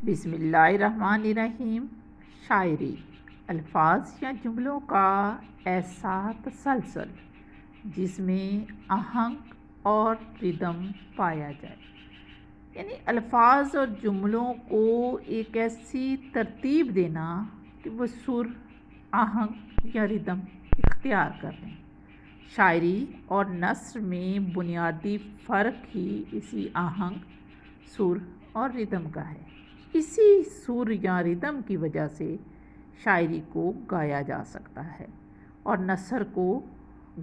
بسم اللہ الرحمن الرحیم۔ شاعری الفاظ یا جملوں کا ایسا تسلسل جس میں آہنگ اور ردم پایا جائے، یعنی الفاظ اور جملوں کو ایک ایسی ترتیب دینا کہ وہ سر، آہنگ یا ردم اختیار کر لیں۔ شاعری اور نثر میں بنیادی فرق ہی اسی آہنگ، سر اور ردم کا ہے۔ اسی سر یا ردم کی وجہ سے شاعری کو گایا جا سکتا ہے اور نثر کو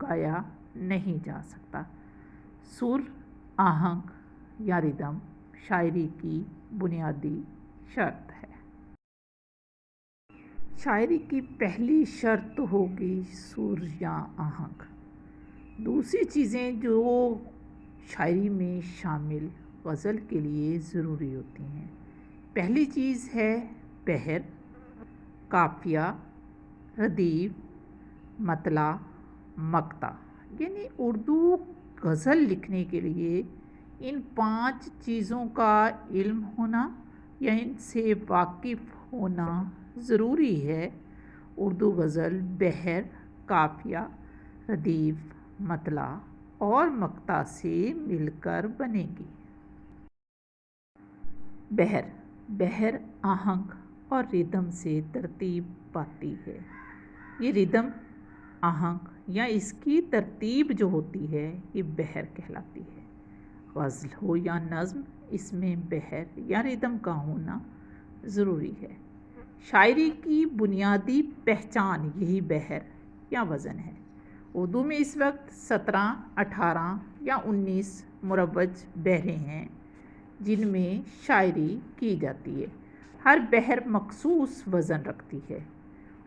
گایا نہیں جا سکتا۔ سر، آہنگ یا ردم شاعری کی بنیادی شرط ہے۔ شاعری کی پہلی شرط ہوگی سر یا آہنگ۔ دوسری چیزیں جو شاعری میں شامل غزل کے لیے ضروری ہوتی ہیں، پہلی چیز ہے بحر، قافیہ، ردیف، مطلع، مقطع۔ یعنی اردو غزل لکھنے کے لیے ان 5 چیزوں کا علم ہونا یا ان سے واقف ہونا ضروری ہے۔ اردو غزل بحر، قافیہ، ردیف، مطلع اور مقطع سے مل کر بنے گی۔ بحر آہنگ اور ردم سے ترتیب پاتی ہے۔ یہ ردم، آہنگ یا اس کی ترتیب جو ہوتی ہے یہ بحر کہلاتی ہے۔ غزل ہو یا نظم، اس میں بحر یا ردم کا ہونا ضروری ہے۔ شاعری کی بنیادی پہچان یہی بحر یا وزن ہے۔ اردو میں اس وقت 17، 18 یا 19 مروج بحریں ہیں جن میں شاعری کی جاتی ہے۔ ہر بحر مخصوص وزن رکھتی ہے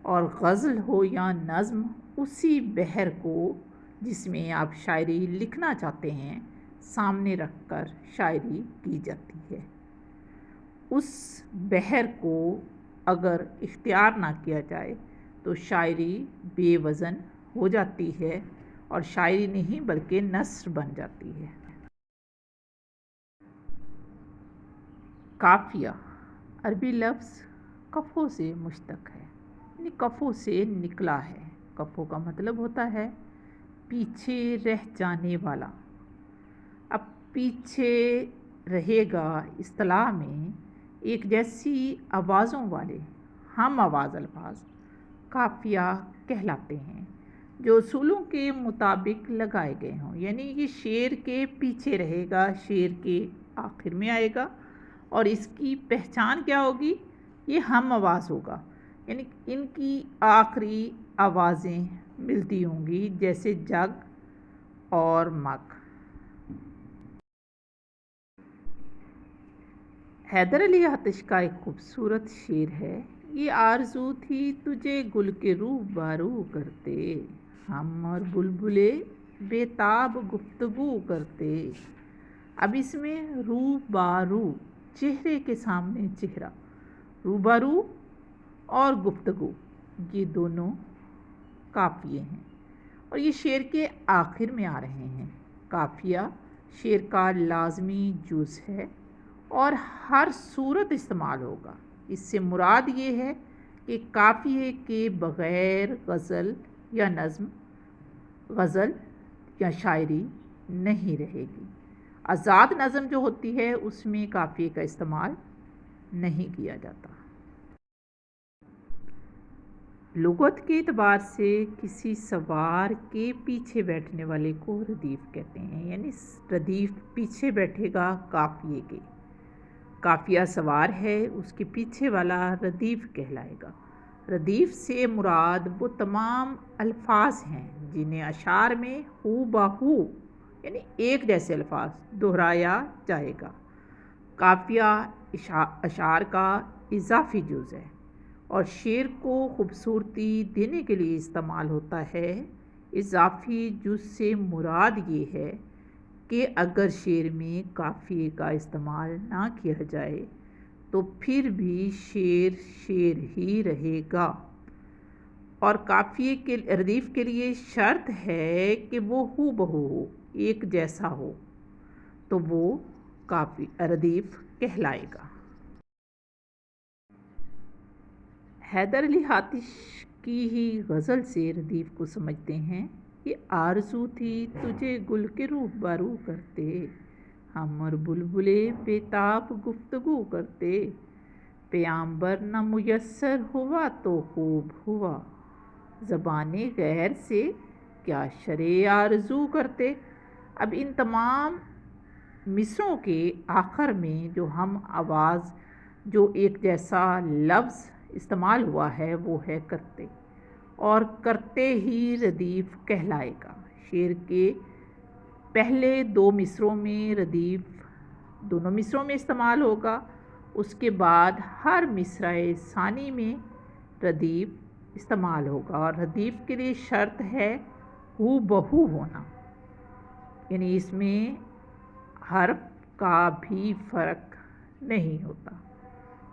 اور غزل ہو یا نظم اسی بحر کو جس میں آپ شاعری لکھنا چاہتے ہیں سامنے رکھ کر شاعری کی جاتی ہے۔ اس بحر کو اگر اختیار نہ کیا جائے تو شاعری بے وزن ہو جاتی ہے اور شاعری نہیں بلکہ نثر بن جاتی ہے۔ قافیہ عربی لفظ قفوں سے مشتق ہے، یعنی قفوں سے نکلا ہے۔ قفوں کا مطلب ہوتا ہے پیچھے رہ جانے والا۔ اب پیچھے رہے گا اصطلاح میں ایک جیسی آوازوں والے ہم آواز الفاظ قافیہ کہلاتے ہیں، جو اصولوں کے مطابق لگائے گئے ہوں۔ یعنی یہ شعر کے پیچھے رہے گا، شعر کے آخر میں آئے گا اور اس کی پہچان کیا ہوگی؟ یہ ہم آواز ہوگا، یعنی ان کی آخری آوازیں ملتی ہوں گی جیسے جگ اور مگ۔ حیدر علی آتش کا ایک خوبصورت شعر ہے، یہ آرزو تھی تجھے گل کے روبارو کرتے، ہم اور بلبلے بے تاب گفتگو کرتے۔ اب اس میں روبارو، چہرے کے سامنے چہرہ، روبارو اور گفتگو، یہ دونوں قافیے ہیں اور یہ شعر کے آخر میں آ رہے ہیں۔ قافیہ شعر کا لازمی جز ہے اور ہر صورت استعمال ہوگا۔ اس سے مراد یہ ہے کہ قافیے کے بغیر غزل یا نظم، غزل یا شاعری نہیں رہے گی۔ آزاد نظم جو ہوتی ہے اس میں قافیے کا استعمال نہیں کیا جاتا۔ لغت کے اعتبار سے کسی سوار کے پیچھے بیٹھنے والے کو ردیف کہتے ہیں، یعنی ردیف پیچھے بیٹھے گا قافیے کے۔ قافیہ سوار ہے، اس کے پیچھے والا ردیف کہلائے گا۔ ردیف سے مراد وہ تمام الفاظ ہیں جنہیں اشعار میں ہو بہو، یعنی ایک جیسے الفاظ دہرایا جائے گا۔ قافیہ اشعار کا اضافی جز ہے اور شعر کو خوبصورتی دینے کے لیے استعمال ہوتا ہے۔ اضافی جز سے مراد یہ ہے کہ اگر شعر میں قافیے کا استعمال نہ کیا جائے تو پھر بھی شعر شعر ہی رہے گا، اور قافیے کے ردیف کے لیے شرط ہے کہ وہ ہو بہو ہو، ایک جیسا ہو، تو وہ ردیف کہلائے گا۔ حیدر علی حاتش کی ہی غزل سے ردیف کو سمجھتے ہیں کہ آرزو تھی تجھے گل کے روبرو کرتے، ہم اور بلبلے بےتاب گفتگو کرتے، پیامبر نہ میسر ہوا تو خوب ہوا، زبان غیر سے کیا شرح آرزو کرتے۔ اب ان تمام مصروں کے آخر میں جو ہم آواز جو ایک جیسا لفظ استعمال ہوا ہے وہ ہے کرتے، اور کرتے ہی ردیف کہلائے گا۔ شعر کے پہلے دو مصروں میں ردیف دونوں مصروں میں استعمال ہوگا، اس کے بعد ہر مصرع ثانی میں ردیف استعمال ہوگا، اور ردیف کے لیے شرط ہے ہو بہو ہونا، یعنی اس میں حرف کا بھی فرق نہیں ہوتا۔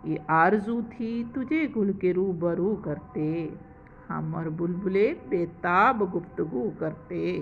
یہ آرزو تھی تجھے گل کے روبرو کرتے، ہم اور بلبلے بےتاب گفتگو کرتے۔